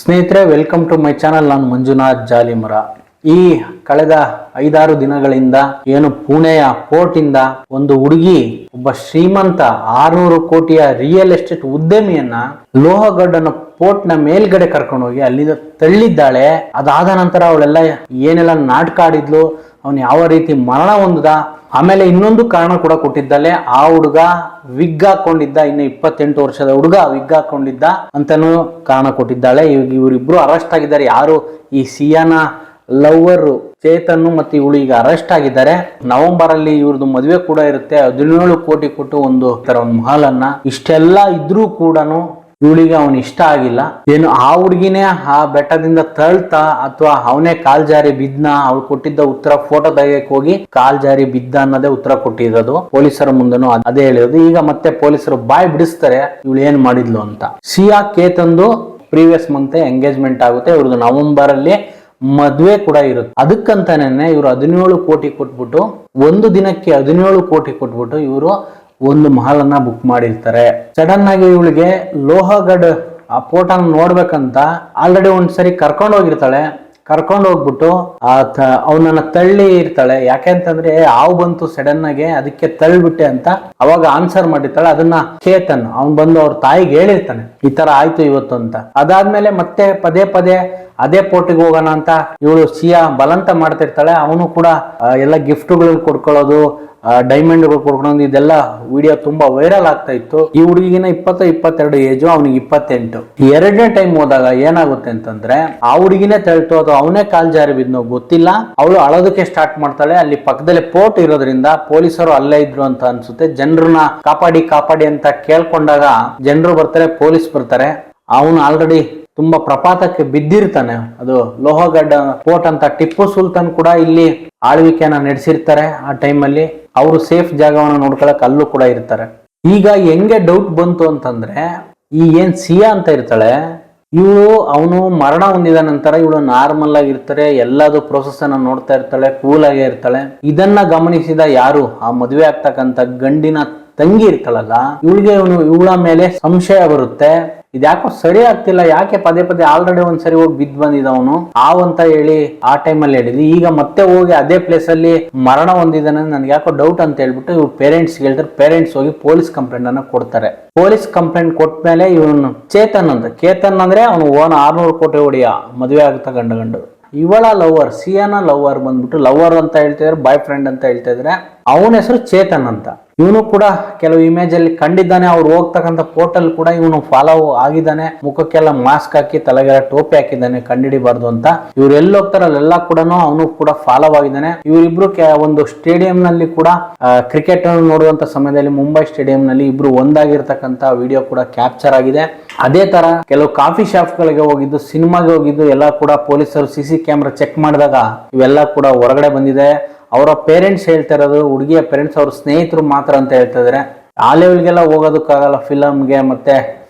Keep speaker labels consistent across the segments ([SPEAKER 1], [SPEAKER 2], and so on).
[SPEAKER 1] ಸ್ನೇಹಿತರೆ, welcome to my channel. ನಾನು ಮಂಜುನಾಥ್ ಜಾಲಿಮರ. ಈ ಕಳೆದ 5-6 ದಿನಗಳಿಂದ ಏನು ಪುಣೆಯ ಪೋರ್ಟ್ ಇಂದ ಒಂದು ಹುಡುಗಿ, ಒಬ್ಬ ಶ್ರೀಮಂತ 600 ಕೋಟಿಯ ರಿಯಲ್ ಎಸ್ಟೇಟ್ ಉದ್ಯಮಿಯನ್ನ ಲೋಹಗಡ್ಡನ ಪೋರ್ಟ್ ನ ಮೇಲ್ಗಡೆ ಕರ್ಕೊಂಡು ಹೋಗಿ ಅಲ್ಲಿಂದ ತಳ್ಳಿದ್ದಾಳೆ. ಅದಾದ ನಂತರ ಅವಳೆಲ್ಲ ಏನೆಲ್ಲ ನಾಟಕ ಆಡಿದ್ಲು, ಅವನು ಯಾವ ರೀತಿ ಮರಣ ಹೊಂದದ. ಆಮೇಲೆ ಇನ್ನೊಂದು ಕಾರಣ ಕೂಡ ಕೊಟ್ಟಿದ್ದಾಳೆ. ಆ ಹುಡುಗ ವಿಗ್ ಹಾಕೊಂಡಿದ್ದ, ಇನ್ನು 28 ವರ್ಷದ ಹುಡುಗ ವಿಗ್ ಹಾಕೊಂಡಿದ್ದ ಅಂತಾನು ಕಾರಣ ಕೊಟ್ಟಿದ್ದಾಳೆ. ಇವರಿಬ್ರು ಅರೆಸ್ಟ್ ಆಗಿದ್ದಾರೆ. ಯಾರು ಈ ಸಿಯಾನ ಲವರ್ ಚೇತನ್ ಮತ್ತೆ ಇವಳು ಈಗ ಅರೆಸ್ಟ್ ಆಗಿದ್ದಾರೆ. ನವೆಂಬರ್ ಅಲ್ಲಿ ಇವ್ರದ್ದು ಮದುವೆ ಕೂಡ ಇರುತ್ತೆ. 17 ಕೋಟಿ ಕೊಟ್ಟು ಒಂದು ಮಹಲನ್ನ, ಇಷ್ಟೆಲ್ಲ ಇದ್ರೂ ಕೂಡ ಇವಳಿಗೆ ಅವನು ಇಷ್ಟ ಆಗಿಲ್ಲ. ಏನು ಆ ಹುಡುಗಿನೇ ಆ ಬೆಟ್ಟದಿಂದ ತಳ್ತಾ ಅಥವಾ ಅವನೇ ಕಾಲ್ ಜಾರಿ ಬಿದ್ನ, ಅವ್ಳು ಕೊಟ್ಟಿದ್ದ ಉತ್ತರ ಫೋಟೋ ತೆಗೆಯಕ್ಕೆ ಹೋಗಿ ಕಾಲ್ ಜಾರಿ ಬಿದ್ದ ಅನ್ನೋದೇ ಉತ್ತರ ಕೊಟ್ಟಿರೋದು. ಪೊಲೀಸರ ಮುಂದೆನೂ ಅದೇ ಹೇಳಿರೋದು. ಈಗ ಮತ್ತೆ ಪೊಲೀಸರು ಬಾಯ್ ಬಿಡಿಸ್ತಾರೆ ಇವಳು ಏನ್ ಮಾಡಿದ್ಲು ಅಂತ. ಸಿಯಾ ಕೇತನ್ದು ಪ್ರೀವಿಯಸ್ ಮಂತ್ ಎಂಗೇಜ್ಮೆಂಟ್ ಆಗುತ್ತೆ. ಇವ್ರದ್ದು ನವೆಂಬರ್ ಅಲ್ಲಿ ಮದ್ವೆ ಕೂಡ ಇರುತ್ತೆ. ಅದಕ್ಕಂತಾನೆ ಇವರು 17 ಕೋಟಿ ಕೊಟ್ಬಿಟ್ಟು, ಒಂದು ದಿನಕ್ಕೆ 17 ಕೋಟಿ ಕೊಟ್ಬಿಟ್ಟು ಇವರು ಒಂದು ಮಹಲನ್ನ ಬುಕ್ ಮಾಡಿರ್ತಾರೆ. ಸಡನ್ ಆಗಿ ಇವಳಿಗೆ ಲೋಹಗಡ್ ಆ ಪೋರ್ಟ್ ಅನ್ನು ನೋಡ್ಬೇಕಂತ ಆಲ್ರೆಡಿ ಒಂದ್ಸರಿ ಕರ್ಕೊಂಡು ಹೋಗಿರ್ತಾಳೆ. ಕರ್ಕೊಂಡು ಹೋಗ್ಬಿಟ್ಟು ಅವನನ್ನ ತಳ್ಳಿ ಇರ್ತಾಳೆ. ಯಾಕೆಂತಂದ್ರೆ ಹಾವು ಬಂತು ಸಡನ್ ಆಗಿ, ಅದಕ್ಕೆ ತಳ್ಳಿಬಿಟ್ಟೆ ಅಂತ ಅವಾಗ ಆನ್ಸರ್ ಮಾಡಿರ್ತಾಳೆ. ಅದನ್ನ ಕೇತನ್ ಅವ್ನ್ ಬಂದು ಅವ್ರ ತಾಯಿಗೆ ಹೇಳಿರ್ತಾನೆ, ಈ ತರ ಆಯ್ತು ಇವತ್ತು ಅಂತ. ಅದಾದ್ಮೇಲೆ ಮತ್ತೆ ಪದೇ ಪದೇ ಅದೇ ಪೋರ್ಟಿಗೆ ಹೋಗೋಣ ಅಂತ ಇವಳು ಸಿಯಾ ಬಲಂತ ಮಾಡ್ತಿರ್ತಾಳೆ. ಅವನು ಕೂಡ ಎಲ್ಲ ಗಿಫ್ಟ್ಗಳು ಕೊಡ್ಕೊಳ್ಳೋದು, ಡೈಮಂಡ್ಗಳು ಕೊಡ್ಕೊಳ್ಳೋದು, ಇದೆಲ್ಲ ವಿಡಿಯೋ ತುಂಬಾ ವೈರಲ್ ಆಗ್ತಾ ಇತ್ತು. ಈ ಹುಡುಗಿನ 22 ಏಜು, ಅವನಿಗೆ 28. ಎರಡನೇ ಟೈಮ್ ಹೋದಾಗ ಏನಾಗುತ್ತೆ ಅಂತಂದ್ರೆ ಆ ಹುಡುಗಿನೇ ತಳ್ತು ಅದು ಅವನೇ ಕಾಲ್ ಜಾರಿ ಬಿದ್ನೋ ಗೊತ್ತಿಲ್ಲ. ಅವಳು ಅಳೋದಕ್ಕೆ ಸ್ಟಾರ್ಟ್ ಮಾಡ್ತಾಳೆ. ಅಲ್ಲಿ ಪಕ್ಕದಲ್ಲಿ ಪೋರ್ಟ್ ಇರೋದ್ರಿಂದ ಪೊಲೀಸರು ಅಲ್ಲೇ ಇದ್ರು ಅಂತ ಅನ್ಸುತ್ತೆ. ಜನರನ್ನ ಕಾಪಾಡಿ ಅಂತ ಕೇಳ್ಕೊಂಡಾಗ ಜನರು ಬರ್ತಾರೆ, ಪೊಲೀಸ್ ಬರ್ತಾರೆ. ಅವನು ಆಲ್ರೆಡಿ ತುಂಬಾ ಪ್ರಪಾತಕ್ಕೆ ಬಿದ್ದಿರ್ತಾನೆ. ಅದು ಲೋಹಗಡ್ಡ ಪೋರ್ಟ್ ಅಂತ ಟಿಪ್ಪು ಸುಲ್ತಾನ್ ಕೂಡ ಇಲ್ಲಿ ಆಳ್ವಿಕೆಯನ್ನ ನಡೆಸಿರ್ತಾರೆ. ಆ ಟೈಮಲ್ಲಿ ಅವರು ಸೇಫ್ ಜಾಗವನ್ನ ನೋಡ್ಕೊಳಕ್ ಅಲ್ಲೂ ಕೂಡ ಇರ್ತಾರೆ. ಈಗ ಹೆಂಗೆ ಡೌಟ್ ಬಂತು ಅಂತಂದ್ರೆ, ಈ ಏನ್ ಸಿಯಾ ಅಂತ ಇರ್ತಾಳೆ, ಇವಳು ಅವನು ಮರಣ ಹೊಂದಿದ ನಂತರ ಇವಳು ನಾರ್ಮಲ್ ಆಗಿರ್ತಾರೆ, ಎಲ್ಲದು ಪ್ರೊಸೆಸ್ ಅನ್ನ ನೋಡ್ತಾ ಇರ್ತಾಳೆ, ಕೂಲ್ ಆಗೇ ಇರ್ತಾಳೆ. ಇದನ್ನ ಗಮನಿಸಿದ ಯಾರು ಆ ಮದುವೆ ಆಗ್ತಕ್ಕಂತ ಗಂಡಿನ ತಂಗಿ ಇರ್ತಾಳಲ್ಲ, ಇವಳಿಗೆ ಇವಳ ಮೇಲೆ ಸಂಶಯ ಬರುತ್ತೆ. ಇದ್ಯಾಕೋ ಸರಿ ಆಗ್ತಿಲ್ಲ, ಯಾಕೆ ಪದೇ ಪದೇ ಆಲ್ರೆಡಿ ಒಂದ್ಸರಿ ಹೋಗಿ ಬಿದ್ದು ಬಂದಿದ್ದವನು ಅಂತ ಹೇಳಿ ಆ ಟೈಮಲ್ಲಿ ಹೇಳಿದ್ವಿ. ಈಗ ಮತ್ತೆ ಹೋಗಿ ಅದೇ ಪ್ಲೇಸ್ ಅಲ್ಲಿ ಮರಣ ಹೊಂದಿದ್ದಾನೆ, ನನ್ಗೆ ಯಾಕೋ ಡೌಟ್ ಅಂತ ಹೇಳ್ಬಿಟ್ಟು ಇವ್ರು ಪೇರೆಂಟ್ಸ್ ಹೇಳ್ತಾರೆ. ಪೇರೆಂಟ್ಸ್ ಹೋಗಿ ಪೊಲೀಸ್ ಕಂಪ್ಲೇಂಟ್ ಅನ್ನ ಕೊಡ್ತಾರೆ. ಪೊಲೀಸ್ ಕಂಪ್ಲೇಂಟ್ ಕೊಟ್ಮೇಲೆ ಇವನು ಕೇತನ್ ಅಂದ್ರೆ ಅವನು 600 ಕೋಟಿ ಹೊಡಿಯ ಮದುವೆ ಆಗ್ತಾ ಗಂಡು ಇವಳ ಲವರ್, ಸಿಯಾನ ಲವರ್ ಬಂದ್ಬಿಟ್ಟು, ಲವರ್ ಅಂತ ಹೇಳ್ತಿದ್ರೆ ಬಾಯ್ ಫ್ರೆಂಡ್ ಅಂತ ಹೇಳ್ತಾ ಇದ್ರೆ, ಅವನ ಹೆಸರು ಚೇತನ್ ಅಂತ. ಇವನು ಕೂಡ ಕೆಲವು ಇಮೇಜ್ ಅಲ್ಲಿ ಕಂಡಿದ್ದಾನೆ. ಅವ್ರು ಹೋಗ್ತಕ್ಕಂಥ ಪೋರ್ಟಲ್ ಕೂಡ ಇವನು ಫಾಲೋ ಆಗಿದ್ದಾನೆ. ಮುಖಕ್ಕೆಲ್ಲ ಮಾಸ್ಕ್ ಹಾಕಿ ತಲೆಗೆಲ್ಲ ಟೋಪಿ ಹಾಕಿದ್ದಾನೆ ಕಂಡಿಡಿಬಾರ್ದು ಅಂತ. ಇವ್ರು ಎಲ್ಲಿ ಹೋಗ್ತಾರ ಅಲ್ಲೆಲ್ಲ ಕೂಡ ಅವನು ಕೂಡ ಫಾಲೋ ಆಗಿದ್ದಾನೆ. ಇವರಿಬ್ರು ಒಂದು ಸ್ಟೇಡಿಯಂ ನಲ್ಲಿ ಕೂಡ ಕ್ರಿಕೆಟ್ ನೋಡುವಂತ ಸಮಯದಲ್ಲಿ ಮುಂಬೈ ಸ್ಟೇಡಿಯಂ ನಲ್ಲಿ ಇಬ್ರು ಒಂದಾಗಿರ್ತಕ್ಕಂಥ ವಿಡಿಯೋ ಕೂಡ ಕ್ಯಾಪ್ಚರ್ ಆಗಿದೆ. ಅದೇ ತರ ಕೆಲವು ಕಾಫಿ ಶಾಪ್ ಗಳಿಗೆ ಹೋಗಿದ್ದು, ಸಿನಿಮಾಗೆ ಹೋಗಿದ್ದು ಎಲ್ಲ ಕೂಡ ಪೊಲೀಸರು CC ಕ್ಯಾಮ್ರಾ ಚೆಕ್ ಮಾಡಿದಾಗ ಇವೆಲ್ಲ ಕೂಡ ಹೊರಗಡೆ ಬಂದಿದೆ. ಅವರ ಪೇರೆಂಟ್ಸ್ ಹೇಳ್ತಾ ಇರೋದು, ಹುಡುಗಿಯ ಪೇರೆಂಟ್ಸ್ ಅವ್ರ ಸ್ನೇಹಿತರು ಮಾತ್ರ ಅಂತ ಹೇಳ್ತಾ ಇದಾರೆ. ಆ ಲೆವೆಲ್ಗೆಲ್ಲ ಹೋಗೋದಕ್ಕಾಗಲ್ಲ ಫಿಲಮ್ಗೆ ಮತ್ತೆ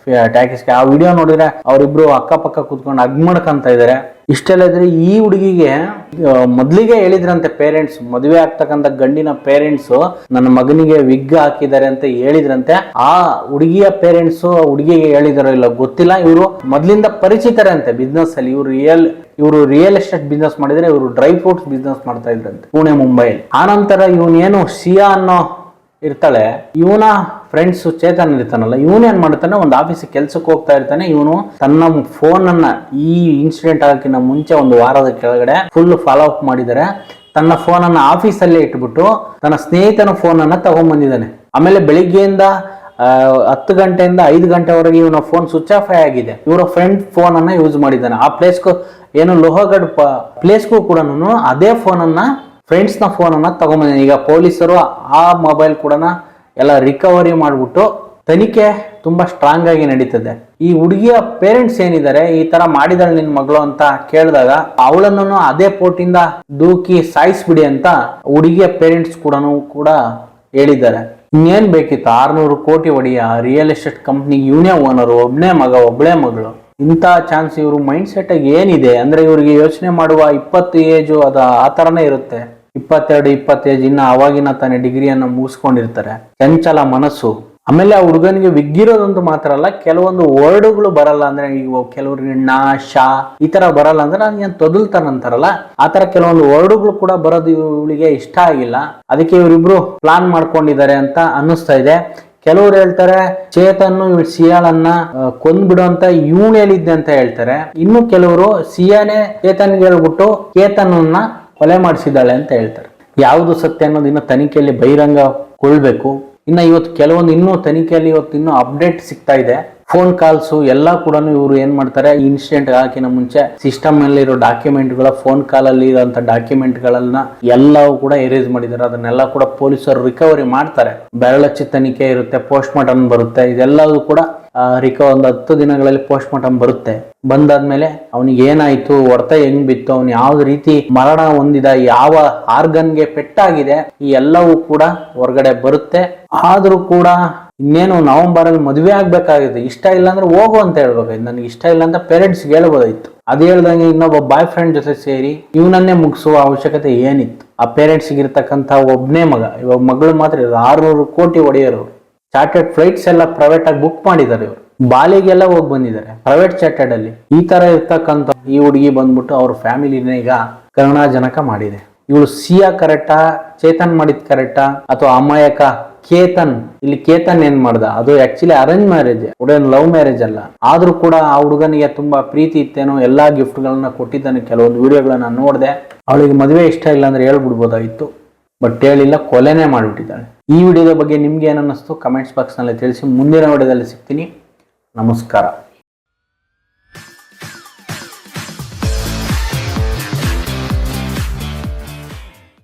[SPEAKER 1] ಟ್ಯಾಕಿಸ್ಗೆ. ಆ ವಿಡಿಯೋ ನೋಡಿದ್ರೆ ಅವರಿಬ್ರು ಅಕ್ಕಪಕ್ಕ ಕೂತ್ಕೊಂಡು ಹಗ್ ಮಾಡ್ಕೊಂತ ಇದಾರೆ. ಇಷ್ಟೆಲ್ಲ ಇದ್ರೆ ಈ ಹುಡುಗಿಗೆ ಮೊದ್ಲಿಗೆ ಹೇಳಿದ್ರಂತೆ ಪೇರೆಂಟ್ಸ್, ಮದುವೆ ಆಗ್ತಕ್ಕಂಥ ಗಂಡಿನ ಪೇರೆಂಟ್ಸ್ ನನ್ನ ಮಗನಿಗೆ ವಿಗ್ ಹಾಕಿದ್ದಾರೆ ಅಂತ ಹೇಳಿದ್ರಂತೆ. ಆ ಹುಡುಗಿಯ ಪೇರೆಂಟ್ಸ್ ಹುಡುಗಿಗೆ ಹೇಳಿದಾರೋ ಇಲ್ಲ ಗೊತ್ತಿಲ್ಲ. ಇವರು ಮೊದ್ಲಿಂದ ಪರಿಚಿತರೆ ಅಂತೆ ಬಿಸ್ನೆಸ್ ಅಲ್ಲಿ. ಇವರು ರಿಯಲ್ ಎಸ್ಟೇಟ್ ಬಿಸ್ನೆಸ್ ಮಾಡಿದ್ರೆ, ಇವರು ಡ್ರೈ ಫ್ರೂಟ್ಸ್ ಬಿಸ್ನೆಸ್ ಮಾಡ್ತಾ ಇದ್ರಂತೆ ಪುಣೆ ಮುಂಬೈಲಿ. ಆನಂತರ ಇವನೇನು ಸಿಯಾ ಅನ್ನೋ ಇರ್ತಾಳೆ, ಇವನ ಫ್ರೆಂಡ್ಸ್ ಚೇತನ್ ಇರ್ತಾನಲ್ಲ, ಇವನೇನ್ ಮಾಡ್ತಾನೆ, ಒಂದು ಆಫೀಸ್ ಕೆಲ್ಸಕ್ಕೆ ಹೋಗ್ತಾ ಇರ್ತಾನೆ. ಇವನು ತನ್ನ ಫೋನ್ ಅನ್ನ ಈ ಇನ್ಸಿಡೆಂಟ್ ಆಗಕ್ಕಿಂತ ಮುಂಚೆ ಒಂದು ವಾರದ ಕೆಳಗಡೆ ಫುಲ್ ಫಾಲೋ ಅಪ್ ಮಾಡಿದರೆ, ತನ್ನ ಫೋನ್ ಅನ್ನ ಆಫೀಸ್ ಅಲ್ಲೇ ಇಟ್ಬಿಟ್ಟು ತನ್ನ ಸ್ನೇಹಿತನ ಫೋನ್ ಅನ್ನ ತಗೊಂಡ್ಬಂದಿದ್ದಾನೆ. ಆಮೇಲೆ ಬೆಳಿಗ್ಗೆಯಿಂದ 10 ಗಂಟೆಯಿಂದ 5 ಗಂಟೆವರೆಗೆ ಇವನ ಫೋನ್ ಸ್ವಿಚ್ ಆಫ್ ಆಗಿದೆ. ಇವರ ಫ್ರೆಂಡ್ ಫೋನ್ ಅನ್ನ ಯೂಸ್ ಮಾಡಿದ್ದಾನೆ. ಆ ಪ್ಲೇಸ್ಗೂ ಏನು ಲೋಹಗಡ್ ಪ್ಲೇಸ್ಗೂ ಕೂಡ ಅದೇ ಫೋನ್ ಅನ್ನ, ಫ್ರೆಂಡ್ಸ್ ನ ಫೋನ್ ಅನ್ನ ತಗೊಂಡ್ಬಂದಿದ್ದಾನೆ. ಈಗ ಪೊಲೀಸರು ಆ ಮೊಬೈಲ್ ಕೂಡ ಎಲ್ಲ ರಿಕವರಿ ಮಾಡ್ಬಿಟ್ಟು ತನಿಖೆ ತುಂಬಾ ಸ್ಟ್ರಾಂಗ್ ಆಗಿ ನಡೀತದೆ. ಈ ಹುಡುಗಿಯ ಪೇರೆಂಟ್ಸ್ ಏನಿದ್ದಾರೆ, ಈ ತರ ಮಾಡಿದಾಳೆ ನಿನ್ ಮಗಳು ಅಂತ ಕೇಳಿದಾಗ ಅವಳನ್ನು ಅದೇ ಪೋರ್ಟ್ ಇಂದ ದೂಕಿ ಸಾಯಿಸ್ಬಿಡಿ ಅಂತ ಹುಡುಗಿಯ ಪೇರೆಂಟ್ಸ್ ಕೂಡ ಹೇಳಿದ್ದಾರೆ. ಇನ್ನೇನ್ ಬೇಕಿತ್ತು, 600 ಕೋಟಿ ಹೊಡಿಯ ರಿಯಲ್ ಎಸ್ಟೇಟ್ ಕಂಪ್ನಿಗೆ ಇವನೇ ಓನರು, ಒಬ್ನೇ ಮಗ ಒಬ್ಳೇ ಮಗಳು. ಇಂಥ ಚಾನ್ಸ್ ಇವರು ಮೈಂಡ್ ಸೆಟ್ ಆಗಿ ಏನಿದೆ ಅಂದ್ರೆ, ಇವರಿಗೆ ಯೋಚನೆ ಮಾಡುವ 20 ಏಜು ಅದ ಆ ತರನೇ ಇರುತ್ತೆ. 22-20 ಏಜ್, ಇನ್ನ ಅವಾಗಿನ ತಾನೇ ಡಿಗ್ರಿಯನ್ನ ಮುಗಿಸ್ಕೊಂಡಿರ್ತಾರೆ. ಚಂಚಲ ಮನಸ್ಸು, ಆಮೇಲೆ ಆ ಹುಡುಗನಿಗೆ ವಿಗ್ಗಿರೋದಂತೂ ಮಾತ್ರ ಅಲ್ಲ, ಕೆಲವೊಂದು ವರ್ಡ್ಗಳು ಬರಲ್ಲ. ಅಂದ್ರೆ ಈಗ ಕೆಲವ್ರಿಗೆ ಣ ಶ ಈ ತರ ಬರಲ್ಲ, ಅಂದ್ರೆ ನಾನು ತೊದಲ್ತಾನಂತಾರಲ್ಲ ಆ ತರ ಕೆಲವೊಂದು ವರ್ಡ್ಗಳು ಕೂಡ ಬರೋದು ಇವಳಿಗೆ ಇಷ್ಟ ಆಗಿಲ್ಲ. ಅದಕ್ಕೆ ಇವರಿಬ್ರು ಪ್ಲಾನ್ ಮಾಡ್ಕೊಂಡಿದ್ದಾರೆ ಅಂತ ಅನ್ನಿಸ್ತಾ ಇದೆ. ಕೆಲವ್ರು ಹೇಳ್ತಾರೆ ಚೇತನ್ನು ಸಿಯಾಳನ್ನ ಕೊಂದ್ಬಿಡು ಅಂತ ಇವನು ಹೇಳಿದ್ದೆ ಅಂತ ಹೇಳ್ತಾರೆ. ಇನ್ನು ಕೆಲವರು ಸಿಯಾನೇ ಚೇತನ್ಗೆ ಹೇಳ್ಬಿಟ್ಟು ಚೇತನನ್ನ ಕೊಲೆ ಮಾಡಿಸಿದ್ದಾಳೆ ಅಂತ ಹೇಳ್ತಾರೆ. ಯಾವುದು ಸತ್ಯ ಅನ್ನೋದು ಇನ್ನು ತನಿಖೆಯಲ್ಲಿ ಬಹಿರಂಗಗೊಳ್ಬೇಕು. ಇನ್ನು ಇವತ್ತು ಕೆಲವೊಂದು ಇನ್ನೂ ತನಿಖೆಯಲ್ಲಿ ಇವತ್ತು ಇನ್ನೂ ಅಪ್ಡೇಟ್ ಸಿಗ್ತಾ ಇದೆ. ಫೋನ್ ಕಾಲ್ಸು ಎಲ್ಲ ಕೂಡ ಇವರು ಏನ್ ಮಾಡ್ತಾರೆ, ಇನ್ಸಿಡೆಂಟ್ ಹಾಕಿನ ಮುಂಚೆ ಸಿಸ್ಟಮ್ ಅಲ್ಲಿ ಇರೋ ಡಾಕ್ಯುಮೆಂಟ್ಗಳ ಫೋನ್ ಕಾಲ್ ಅಲ್ಲಿ ಇರೋಂಥ ಡಾಕ್ಯುಮೆಂಟ್ ಗಳನ್ನ ಎಲ್ಲವೂ ಕೂಡ ಎರೇಸ್ ಮಾಡಿದ್ದಾರೆ. ಅದನ್ನೆಲ್ಲ ಕೂಡ ಪೊಲೀಸರು ರಿಕವರಿ ಮಾಡ್ತಾರೆ. ಬೆರಳಚ್ಚಿ ತನಿಖೆ ಇರುತ್ತೆ, ಪೋಸ್ಟ್ ಮಾರ್ಟಮ್ ಬರುತ್ತೆ. ಇದೆಲ್ಲವೂ ಕೂಡ ಒಂದು 10 ದಿನಗಳಲ್ಲಿ ಪೋಸ್ಟ್ ಮಾರ್ಟಮ್ ಬರುತ್ತೆ. ಬಂದಾದ್ಮೇಲೆ ಅವನಿಗೆ ಏನಾಯ್ತು, ಹೊಡೆತ ಹೆಂಗ್ ಬಿತ್ತು, ಅವನು ಯಾವ ರೀತಿ ಮರಣ ಹೊಂದಿದ, ಯಾವ ಆರ್ಗನ್ಗೆ ಪೆಟ್ಟಾಗಿದೆ, ಈ ಎಲ್ಲವೂ ಕೂಡ ಹೊರಗಡೆ ಬರುತ್ತೆ. ಆದ್ರೂ ಕೂಡ ಇನ್ನೇನು ನವೆಂಬರ್ ಅಲ್ಲಿ ಮದುವೆ ಆಗ್ಬೇಕಾಗಿದೆ. ಇಷ್ಟ ಇಲ್ಲ ಅಂದ್ರೆ ಹೋಗು ಅಂತ ಹೇಳ್ಬೇಕಾಯ್ತು. ನನಗೆ ಇಷ್ಟ ಇಲ್ಲ ಅಂತ ಪೇರೆಂಟ್ಸ್ ಹೇಳ್ಬೋದಾಯ್ತು. ಅದು ಹೇಳ್ದಂಗೆ ಇನ್ನೊಬ್ಬ ಬಾಯ್ ಫ್ರೆಂಡ್ ಜೊತೆ ಸೇರಿ ಇವನನ್ನೇ ಮುಗಿಸುವ ಅವಶ್ಯಕತೆ ಏನಿತ್ತು? ಆ ಪೇರೆಂಟ್ಸ್ ಇರ್ತಕ್ಕಂಥ ಒಬ್ನೇ ಮಗ, ಇವಾಗ ಮಗಳು ಮಾತ್ರ 600 ಕೋಟಿ ಒಡೆಯರು. ಚಾರ್ಟೆಡ್ ಫ್ಲೈಟ್ಸ್ ಎಲ್ಲ ಪ್ರೈವೇಟ್ ಆಗಿ ಬುಕ್ ಮಾಡಿದ್ದಾರೆ. ಇವರು ಬಾಲಿಗೆಲ್ಲ ಹೋಗಿ ಬಂದಿದ್ದಾರೆ ಪ್ರೈವೇಟ್ ಚಾರ್ಟೆಡ್ ಅಲ್ಲಿ. ಈ ತರ ಇರ್ತಕ್ಕಂಥ ಈ ಹುಡುಗಿ ಬಂದ್ಬಿಟ್ಟು ಅವ್ರ ಫ್ಯಾಮಿಲಿನ ಈಗ ಕರುಣಾಜನಕ ಮಾಡಿದೆ. ಇವಳು ಸಿಯಾ ಕರೆಕ್ಟಾ, ಚೇತನ್ ಮಾಡಿದ್ ಕರೆಕ್ಟಾ, ಅಥವಾ ಅಮಾಯಕ ಕೇತನ್? ಇಲ್ಲಿ ಕೇತನ್ ಏನ್ ಮಾಡ್ದ, ಅದು ಆಕ್ಚುಲಿ ಅರೇಂಜ್ ಮ್ಯಾರೇಜ್, ಹುಡುಗನ್ ಲವ್ ಮ್ಯಾರೇಜ್ ಅಲ್ಲ. ಆದ್ರೂ ಕೂಡ ಆ ಹುಡುಗನಿಗೆ ತುಂಬಾ ಪ್ರೀತಿ ಇತ್ತೇನೋ, ಎಲ್ಲಾ ಗಿಫ್ಟ್ ಗಳನ್ನ ಕೊಟ್ಟಿದ್ದಾನೆ. ಕೆಲವೊಂದು ವಿಡಿಯೋಗಳನ್ನ ನೋಡಿದೆ. ಅವಳಿಗೆ ಮದುವೆ ಇಷ್ಟ ಇಲ್ಲ ಅಂದ್ರೆ ಹೇಳ್ಬಿಡ್ಬೋದಾಗಿತ್ತು, ಬಟ್ ಹೇಳಿಲ್ಲ, ಕೊಲೆನೇ ಮಾಡಿಬಿಟ್ಟಿದ್ದಾಳೆ. ಈ ವಿಡಿಯೋದ ಬಗ್ಗೆ ನಿಮ್ಗೆ ಏನನ್ನಿಸ್ತು ಕಮೆಂಟ್ಸ್ ಬಾಕ್ಸ್ ನಲ್ಲಿ ತಿಳಿಸಿ. ಮುಂದಿನ ವಿಡಿಯೋದಲ್ಲಿ ಸಿಗ್ತೀನಿ. ನಮಸ್ಕಾರ.